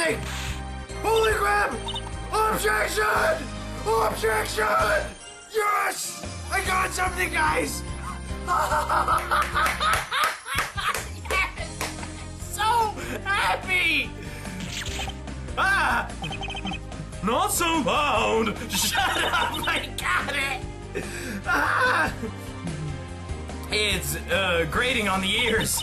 something! Holy crap! Objection! Objection! Yes! I got something, guys! Yes! So happy! Ah! Not so loud! Shut up! I got it! Ah! It's grating on the ears.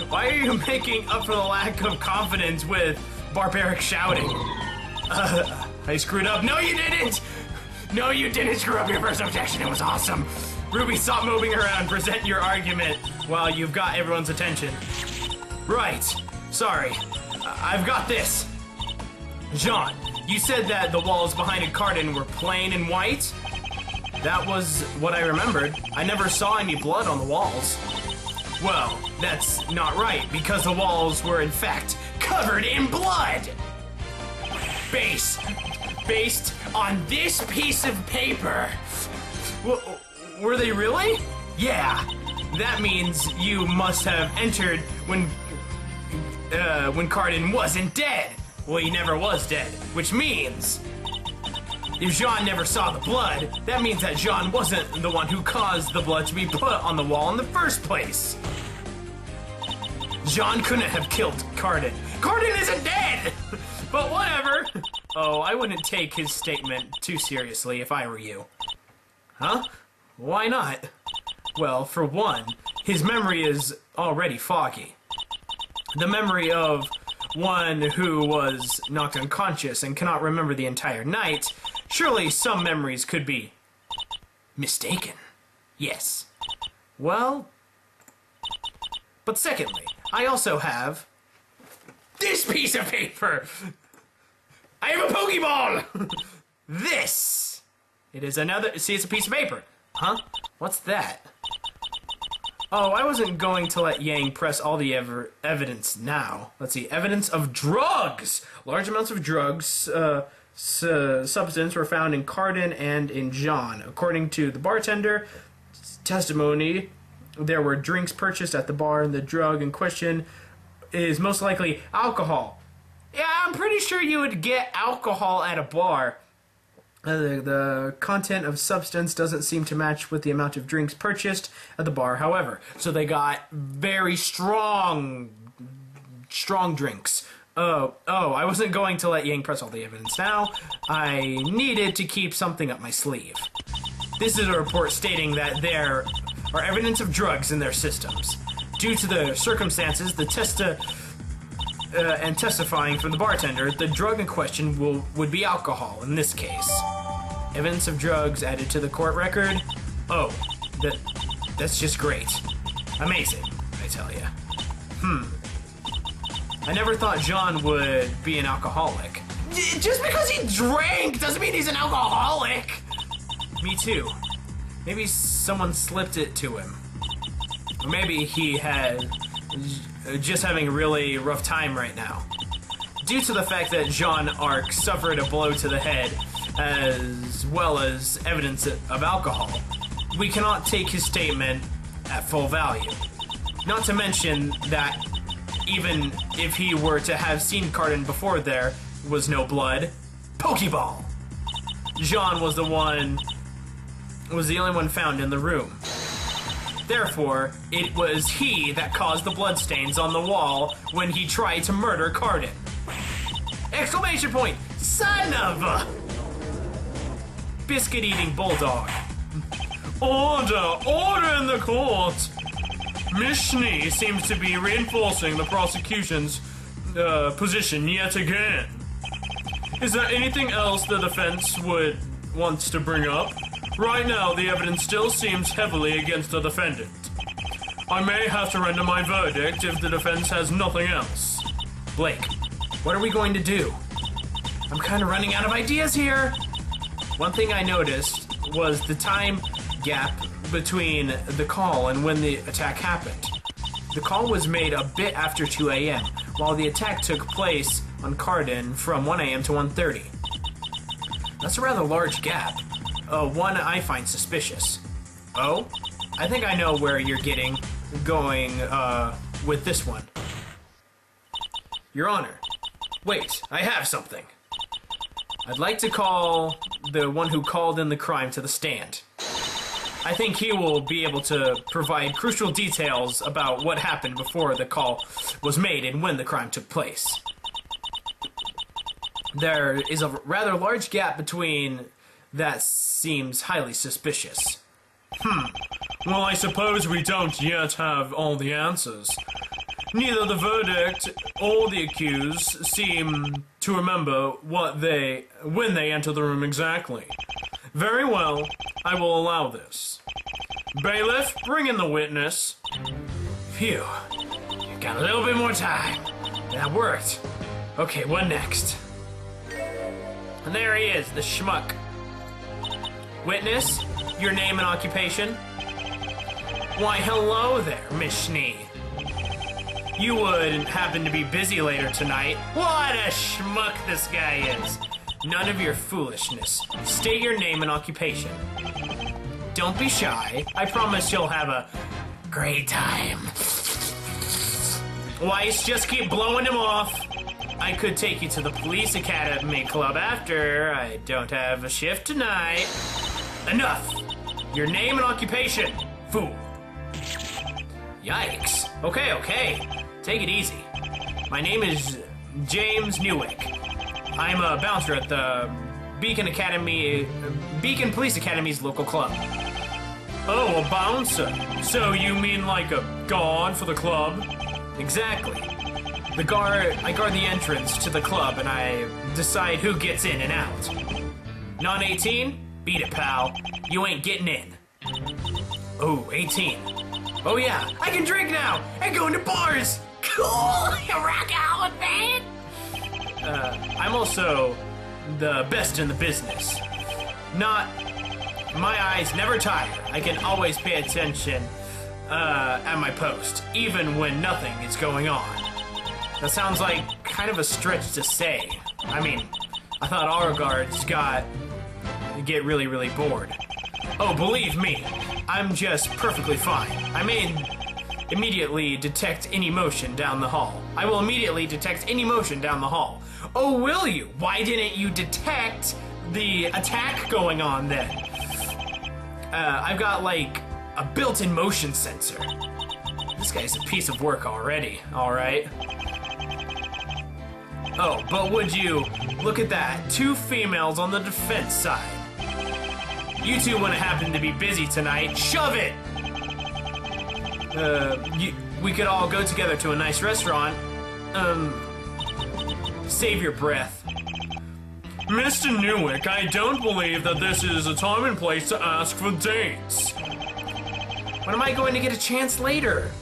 Why are you making up for the lack of confidence with barbaric shouting? I screwed up. No, you didn't! No, you didn't screw up your first objection. It was awesome. Ruby, stop moving around. Present your argument while you've got everyone's attention. Right. Sorry. I've got this. John, you said that the walls behind a carton were plain and white? That was what I remembered. I never saw any blood on the walls. Well, that's not right, because the walls were in fact covered in blood! Based on this piece of paper. Were they really? Yeah. That means you must have entered when Cardin wasn't dead. Well, he never was dead, which means if Jean never saw the blood, that means that Jean wasn't the one who caused the blood to be put on the wall in the first place. Jean couldn't have killed Cardin. Cardin isn't dead! But whatever. Oh, I wouldn't take his statement too seriously if I were you. Huh? Why not? Well, for one, his memory is already foggy. The memory of one who was knocked unconscious and cannot remember the entire night. Surely some memories could be mistaken. Yes. Well, but secondly, I also have this piece of paper. I have a Pokeball. This. It is another. See, it's a piece of paper. Huh? What's that? Oh, I wasn't going to let Yang press all the evidence now. Let's see. Evidence of drugs. Large amounts of drugs. Substance were found in Cardin and in John. According to the bartender testimony, there were drinks purchased at the bar, and the drug in question is most likely alcohol. Yeah, I'm pretty sure you would get alcohol at a bar. The content of substance doesn't seem to match with the amount of drinks purchased at the bar, however. So they got very strong drinks. Oh, I wasn't going to let Yang press all the evidence now. I needed to keep something up my sleeve. This is a report stating that there are evidence of drugs in their systems. Due to the circumstances, and testifying from the bartender, the drug in question would be alcohol in this case. Evidence of drugs added to the court record. Oh, that's just great. Amazing, I tell ya. I never thought John would be an alcoholic. Just because he drank doesn't mean he's an alcoholic! Me too. Maybe someone slipped it to him. Or maybe he had just having a really rough time right now. Due to the fact that Jean Arc suffered a blow to the head, as well as evidence of alcohol, we cannot take his statement at full value. Not to mention that even if he were to have seen Cardin before there was no blood, Pokeball! Jean was the only one found in the room. Therefore, it was he that caused the bloodstains on the wall when he tried to murder Cardin. Exclamation point! Son of a biscuit-eating bulldog. Order in the court! Miss Schnee seems to be reinforcing the prosecution's position yet again. Is there anything else the defense wants to bring up? Right now, the evidence still seems heavily against the defendant. I may have to render my verdict if the defense has nothing else. Blake, what are we going to do? I'm kind of running out of ideas here. One thing I noticed was the time gap between the call and when the attack happened. The call was made a bit after 2 a.m., while the attack took place on Cardin from 1 a.m. to 1:30. That's a rather large gap. One I find suspicious. Oh? I think I know where you're going with this one. Your Honor, Wait, I have something. I'd like to call the one who called in the crime to the stand. I think he will be able to provide crucial details about what happened before the call was made and when the crime took place. There is a rather large gap between that seems highly suspicious. Well, I suppose we don't yet have all the answers. Neither the verdict or the accused seem to remember when they enter the room exactly. Very well, I will allow this. Bailiff, bring in the witness. Phew, you've got a little bit more time. That worked. Okay, what next? And there he is, the schmuck. Witness, your name and occupation? Why, hello there, Miss Schnee. You would happen to be busy later tonight. What a schmuck this guy is. None of your foolishness. State your name and occupation. Don't be shy. I promise you'll have a great time. Weiss, just keep blowing him off. I could take you to the police academy club after. I don't have a shift tonight. Enough. Your name and occupation, fool. Yikes. Okay. Take it easy. My name is James Newick. I'm a bouncer at the Beacon Police Academy's local club. Oh, a bouncer. So you mean like a guard for the club? Exactly. I guard the entrance to the club and I decide who gets in and out. Non-18? Beat it, pal. You ain't getting in. Oh, 18. Oh yeah, I can drink now and go into bars. Cool, rock out, man. I'm also the best in the business. My eyes never tire. I can always pay attention at my post, even when nothing is going on. That sounds like kind of a stretch to say. I mean, I thought our guards get really, really bored. Oh, believe me, I'm just perfectly fine. I may immediately detect any motion down the hall. I will immediately detect any motion down the hall. Oh, will you? Why didn't you detect the attack going on then? I've got like a built-in motion sensor. This guy's a piece of work already, alright? Oh, but would you look at that? 2 females on the defense side. You two want to happen to be busy tonight. Shove it! We could all go together to a nice restaurant. Save your breath. Mr. Newick, I don't believe that this is a time and place to ask for dates. When am I going to get a chance later?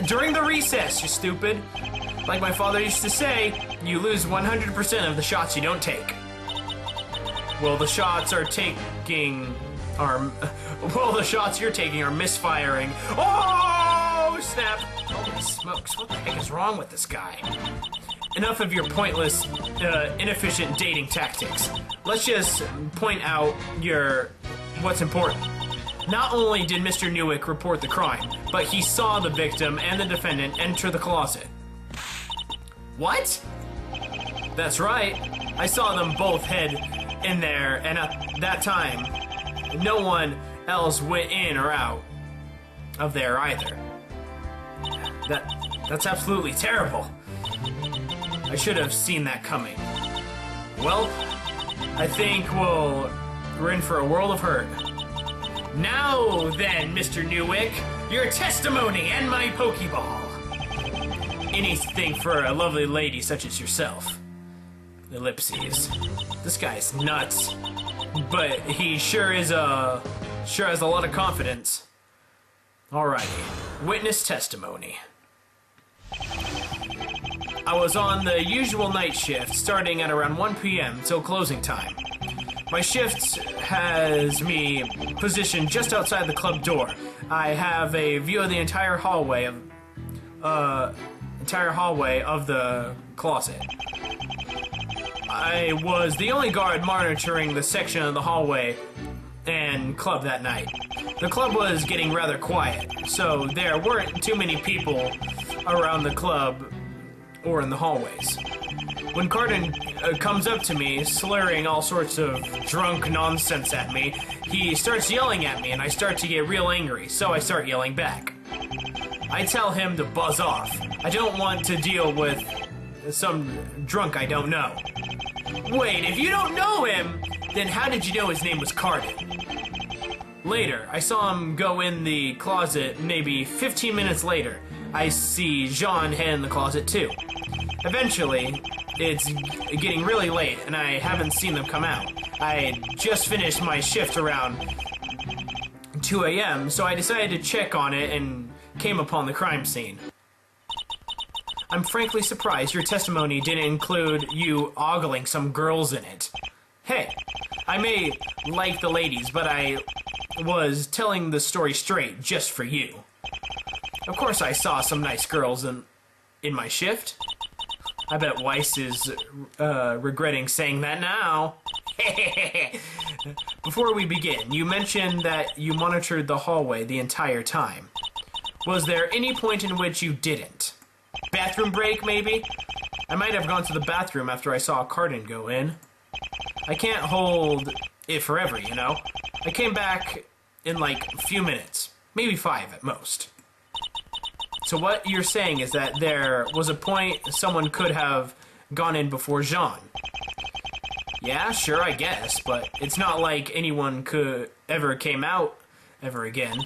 During the recess, you stupid. Like my father used to say, you lose 100% of the shots you don't take. Well, the shots you're taking are misfiring. Oh, snap! Holy smokes, what the heck is wrong with this guy? Enough of your pointless, inefficient dating tactics. Let's just point out what's important. Not only did Mr. Newick report the crime, but he saw the victim and the defendant enter the closet. What? That's right. I saw them both head in there, and at that time, no one else went in or out of there either. That's absolutely terrible. I should have seen that coming. Well, I think we're in for a world of hurt. Now then, Mr. Newick, your testimony and my Pokeball. Anything for a lovely lady such as yourself. Ellipses. This guy's nuts. But he sure has a lot of confidence. Alrighty. Witness testimony. I was on the usual night shift, starting at around 1 p.m. till closing time. My shift has me positioned just outside the club door. I have a view of the entire hallway of the closet. I was the only guard monitoring the section of the hallway and club that night. The club was getting rather quiet, so there weren't too many people around the club or in the hallways. When Cardin comes up to me, slurring all sorts of drunk nonsense at me, he starts yelling at me, and I start to get real angry, so I start yelling back. I tell him to buzz off. I don't want to deal with some drunk I don't know. Wait, if you don't know him, then how did you know his name was Cardin? Later, I saw him go in the closet. Maybe 15 minutes later, I see Jean head in the closet too. Eventually, it's getting really late and I haven't seen them come out. I just finished my shift around 2 a.m., so I decided to check on it and came upon the crime scene. I'm frankly surprised your testimony didn't include you ogling some girls in it. Hey, I may like the ladies, but I was telling the story straight just for you. Of course I saw some nice girls in my shift. I bet Weiss is regretting saying that now. Before we begin, you mentioned that you monitored the hallway the entire time. Was there any point in which you didn't? Bathroom break, maybe? I might have gone to the bathroom after I saw Cardin go in. I can't hold it forever, you know? I came back in like a few minutes. Maybe 5 at most. So what you're saying is that there was a point someone could have gone in before Jean. Yeah, sure, I guess, but it's not like anyone could ever came out ever again.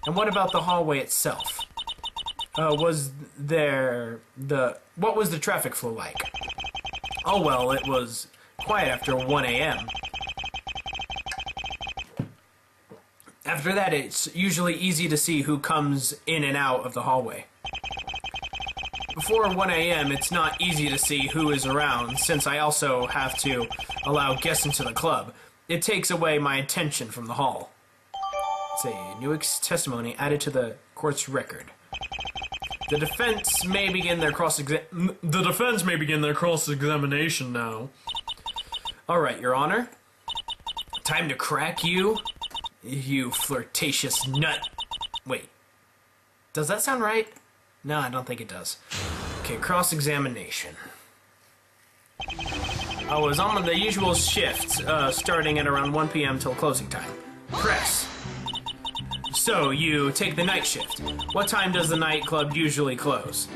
And what about the hallway itself? What was the traffic flow like? Oh well, it was quiet after 1 a.m. After that, it's usually easy to see who comes in and out of the hallway. Before 1 a.m., it's not easy to see who is around, since I also have to allow guests into the club. It takes away my attention from the hall. It's a new testimony added to the court's record. The defense may begin their cross-examination now. All right, Your Honor. Time to crack you. You flirtatious nut. Wait. Does that sound right? No, I don't think it does. Okay, cross-examination. I was on the usual shift, starting at around 1 p.m. till closing time. Press. So, you take the night shift. What time does the nightclub usually close?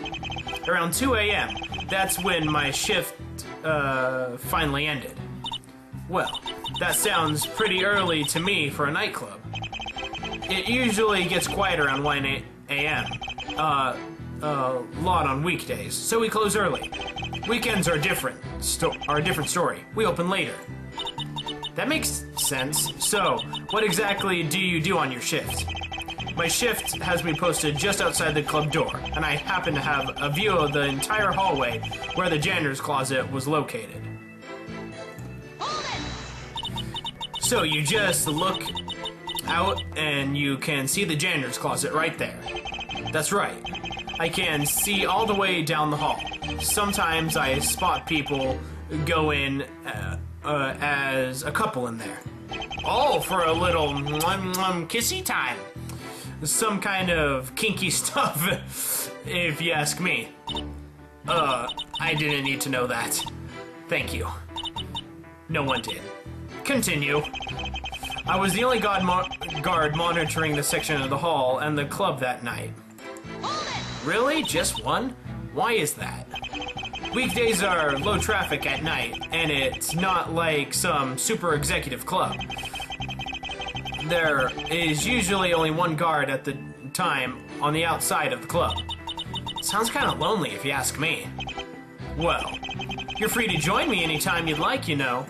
Around 2 a.m. That's when my shift, finally ended. Well, that sounds pretty early to me for a nightclub. It usually gets quiet around 1 a.m. A lot on weekdays, so we close early. Weekends are different. Are a different story. We open later. That makes sense. So, what exactly do you do on your shift? My shift has me posted just outside the club door, and I happen to have a view of the entire hallway where the janitor's closet was located. So you just look out and you can see the janitor's closet right there. That's right. I can see all the way down the hall. Sometimes I spot people go in as a couple in there. Oh, for a little kissy time. Some kind of kinky stuff, if you ask me. I didn't need to know that. Thank you. No one did. Continue. I was the only guard monitoring the section of the hall and the club that night. Really? Just one? Why is that? Weekdays are low traffic at night, and it's not like some super executive club. There is usually only one guard at the time on the outside of the club. Sounds kind of lonely if you ask me. Well, you're free to join me anytime you'd like, you know.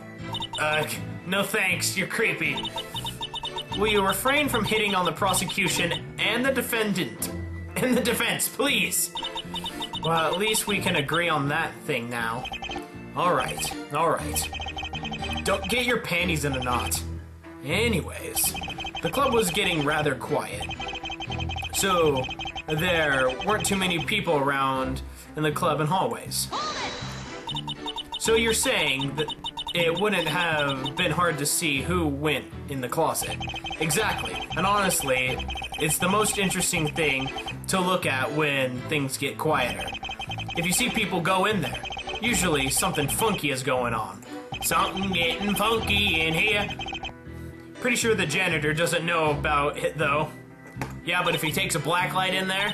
No thanks, you're creepy. Will you refrain from hitting on the prosecution and the defendant? And the defense, please. Well, at least we can agree on that thing now. Alright, alright. Don't get your panties in a knot. Anyways, the club was getting rather quiet. So, there weren't too many people around in the club and hallways. So you're saying that it wouldn't have been hard to see who went in the closet. Exactly. And honestly, it's the most interesting thing to look at when things get quieter. If you see people go in there, Usually, something funky is going on. Something getting funky in here. Pretty sure the janitor doesn't know about it, though. Yeah, but if he takes a black light in there,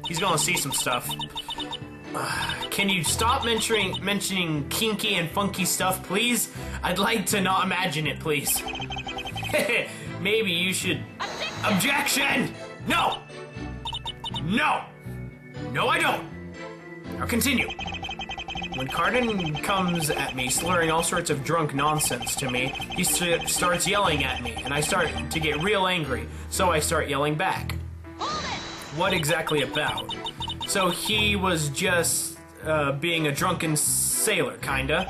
he's gonna see some stuff. Can you stop mentioning kinky and funky stuff, please? I'd like to not imagine it, please. Maybe you should... Objection! No! No! No, I don't! Now continue. When Cardin comes at me, slurring all sorts of drunk nonsense to me, he starts yelling at me, and I start to get real angry, so I start yelling back. What exactly about? So he was just being a drunken sailor, kinda.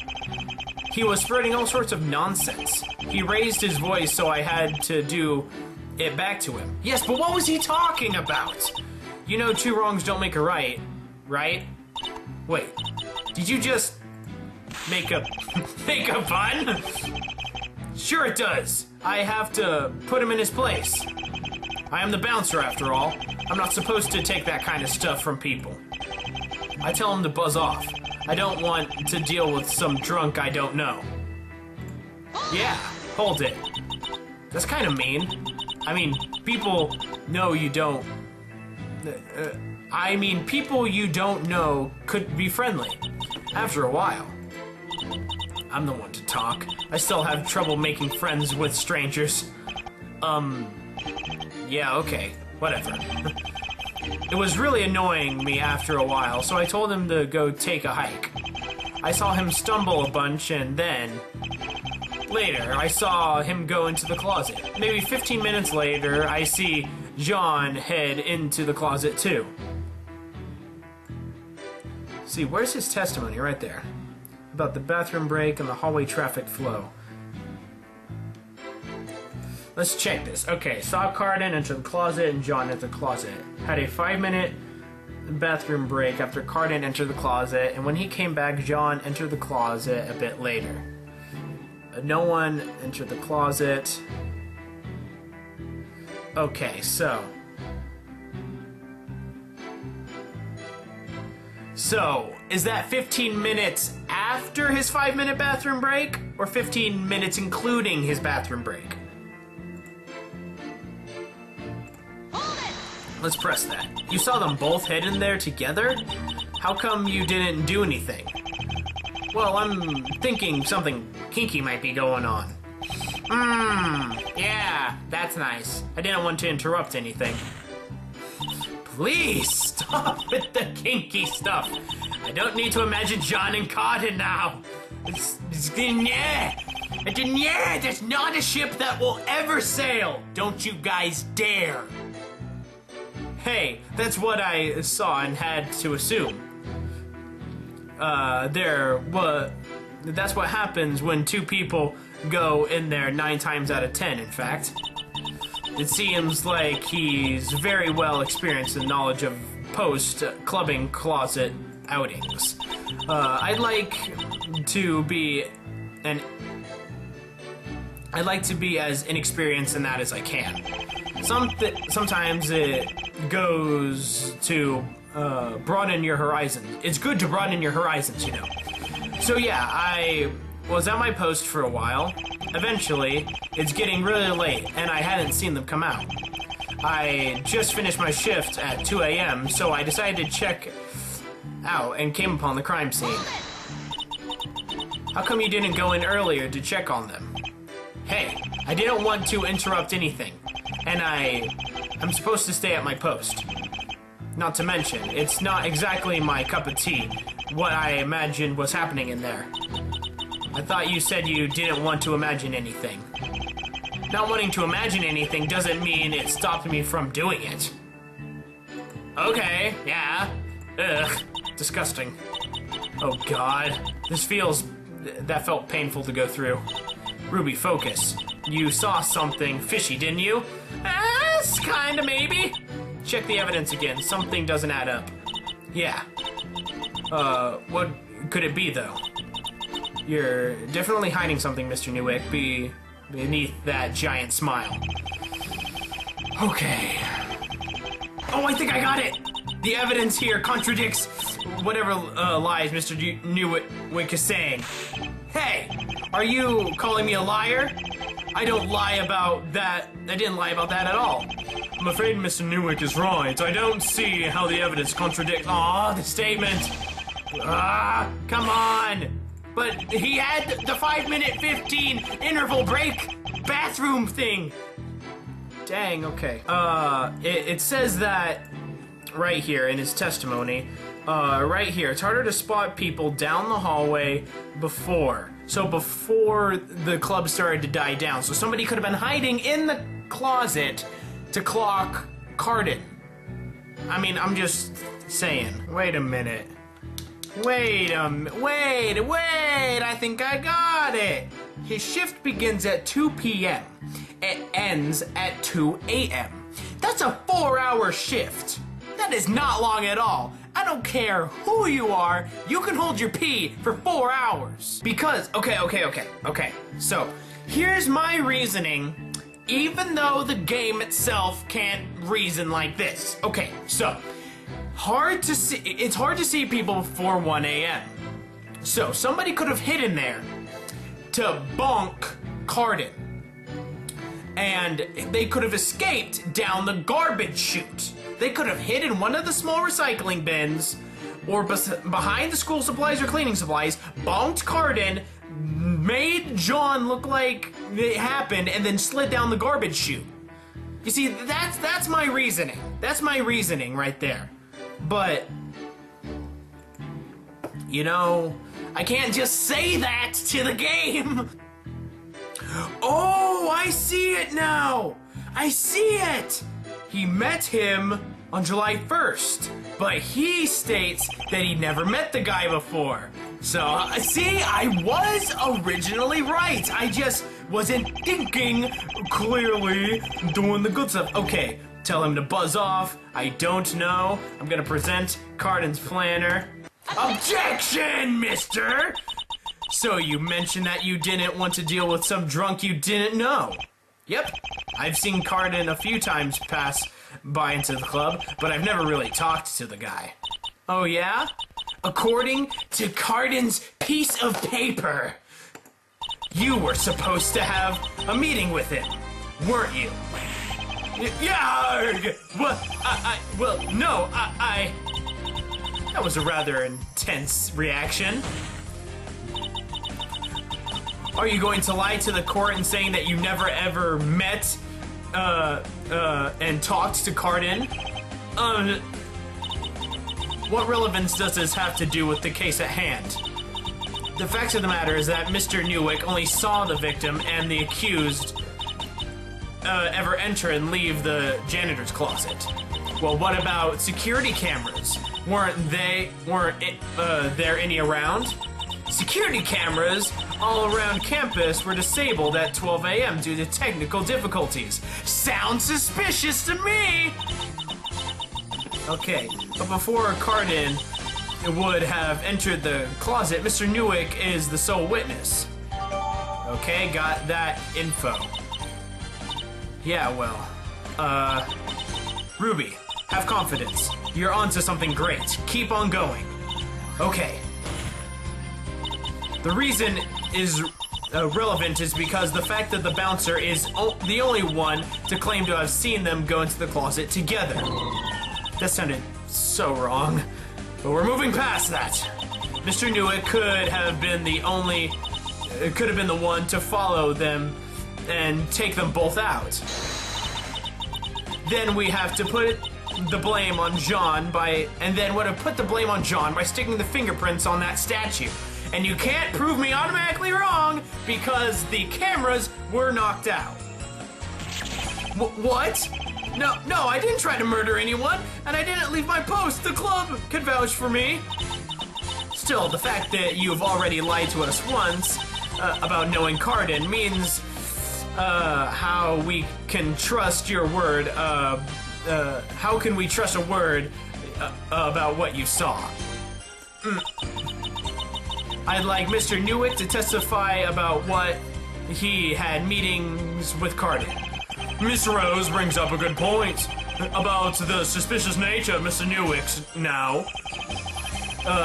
He was spreading all sorts of nonsense. He raised his voice, so I had to do it back to him. Yes, but what was he talking about? You know, two wrongs don't make a right, right? Wait, did you just make a pun? Sure it does. I have to put him in his place. I am the bouncer after all. I'm not supposed to take that kind of stuff from people. I tell him to buzz off. I don't want to deal with some drunk I don't know. Yeah, hold it. That's kind of mean. I mean, people know you don't... people you don't know could be friendly. After a while. I'm the one to talk. I still have trouble making friends with strangers. Yeah, okay. Whatever. It was really annoying me after a while, so I told him to go take a hike. I saw him stumble a bunch, and then... Later, I saw him go into the closet. Maybe 15 minutes later, I see John head into the closet too. See, where's his testimony? Right there. About the bathroom break and the hallway traffic flow. Let's check this. Okay, saw Cardin enter the closet and John enter the closet. Had a 5-minute bathroom break after Cardin entered the closet, and when he came back, John entered the closet a bit later. No one entered the closet. Okay, so... is that 15 minutes after his 5-minute bathroom break? Or 15 minutes including his bathroom break? Let's press that. You saw them both head in there together? How come you didn't do anything? Well, I'm thinking something kinky might be going on. Yeah, that's nice. I didn't want to interrupt anything. Please, stop with the kinky stuff. I don't need to imagine John and Cardin now. Yeah, there's not a ship that will ever sail. Don't you guys dare. Hey, that's what I saw and had to assume. That's what happens when two people go in there 9 times out of 10, in fact. It seems like he's very well experienced in knowledge of post-clubbing closet outings. I'd like to be as inexperienced in that as I can. Sometimes it goes to broaden your horizons. It's good to broaden your horizons, you know. So yeah, I was at my post for a while. Eventually, it's getting really late, and I hadn't seen them come out. I just finished my shift at 2 a.m., so I decided to check out and came upon the crime scene. How come you didn't go in earlier to check on them? Hey, I didn't want to interrupt anything, and I'm supposed to stay at my post. Not to mention, it's not exactly my cup of tea, what I imagined was happening in there. I thought you said you didn't want to imagine anything. Not wanting to imagine anything doesn't mean it stopped me from doing it. Okay, yeah. Ugh, disgusting. Oh god, that felt painful to go through. Ruby, focus. You saw something fishy, didn't you? Kinda, maybe. Check the evidence again. Something doesn't add up. Yeah. What could it be, though? You're definitely hiding something, Mr. Newick, beneath that giant smile. Okay. Oh, I think I got it! The evidence here contradicts whatever lies Mr. Newick is saying. Hey, are you calling me a liar? I don't lie about that. I didn't lie about that at all. I'm afraid Mr. Newick is right. I don't see how the evidence contradicts. Aw, the statement. Come on. But he had the 5-minute 15 interval break bathroom thing. Dang, okay. It says that right here in his testimony, right here, it's harder to spot people down the hallway before. So before the club started to die down. So somebody could have been hiding in the closet to clock Cardin. I mean, I'm just saying. Wait a minute. Wait, I think I got it. His shift begins at 2 p.m. It ends at 2 a.m. That's a 4-hour shift. That is not long at all. I don't care who you are, you can hold your pee for 4 hours. Because, okay. So, here's my reasoning, even though the game itself can't reason like this. Okay, so, it's hard to see people before 1 a.m. So, somebody could have hidden there to bonk Cardin. And they could have escaped down the garbage chute. They could have hid in one of the small recycling bins, or behind the school supplies or cleaning supplies, bonked Cardin, made John look like it happened, and then slid down the garbage chute. You see, that's my reasoning. That's my reasoning right there. But, you know, I can't just say that to the game. Oh, I see it now! I see it! He met him on July 1st, but he states that he never met the guy before. So, see, I was originally right. I just wasn't thinking clearly, doing the good stuff. Okay, tell him to buzz off. I don't know. I'm gonna present Cardin's planner. Objection, mister! So you mentioned that you didn't want to deal with some drunk you didn't know. Yep, I've seen Cardin a few times pass by into the club, but I've never really talked to the guy. Oh yeah? According to Cardin's piece of paper, you were supposed to have a meeting with him, weren't you? Yeah, well, no, that was a rather intense reaction. Are you going to lie to the court and saying that you never ever met, and talked to Cardin? What relevance does this have to do with the case at hand? The fact of the matter is that Mr. Newick only saw the victim and the accused, ever enter and leave the janitor's closet. Well, what about security cameras? Weren't there any around? Security cameras all around campus were disabled at 12 a.m. due to technical difficulties. Sounds suspicious to me! Okay, but before Cardin would have entered the closet, Mr. Newick is the sole witness. Okay, got that info. Yeah, well, Ruby, have confidence. You're onto something great. Keep on going. Okay. The reason is relevant is because the fact that the bouncer is the only one to claim to have seen them go into the closet together. That sounded so wrong, but we're moving past that. Mr. Newick could have been the one to follow them and take them both out. Then we have to put the blame on John by sticking the fingerprints on that statue. And you can't prove me automatically wrong because the cameras were knocked out. What? No, I didn't try to murder anyone, and I didn't leave my post. The club could vouch for me. Still, the fact that you've already lied to us once about knowing Cardin means how we can trust your word. How can we trust a word about what you saw? I'd like Mr. Newick to testify about what he had meetings with Cardin. Miss Rose brings up a good point. about the suspicious nature of Mr. Newick now.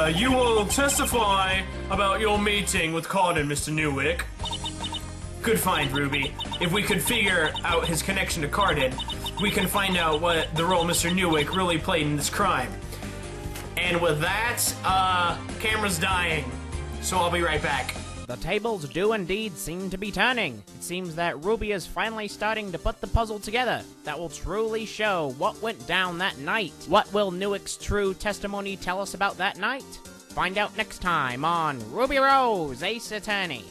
You will testify about your meeting with Carden, Mr. Newick. Good find, Ruby. If we could figure out his connection to Carden, we can find out what the role Mr. Newick really played in this crime. And with that, camera's dying. So I'll be right back. The tables do indeed seem to be turning. It seems that Ruby is finally starting to put the puzzle together. That will truly show what went down that night. What will Newick's true testimony tell us about that night? Find out next time on Ruby Rose, Ace Attorney.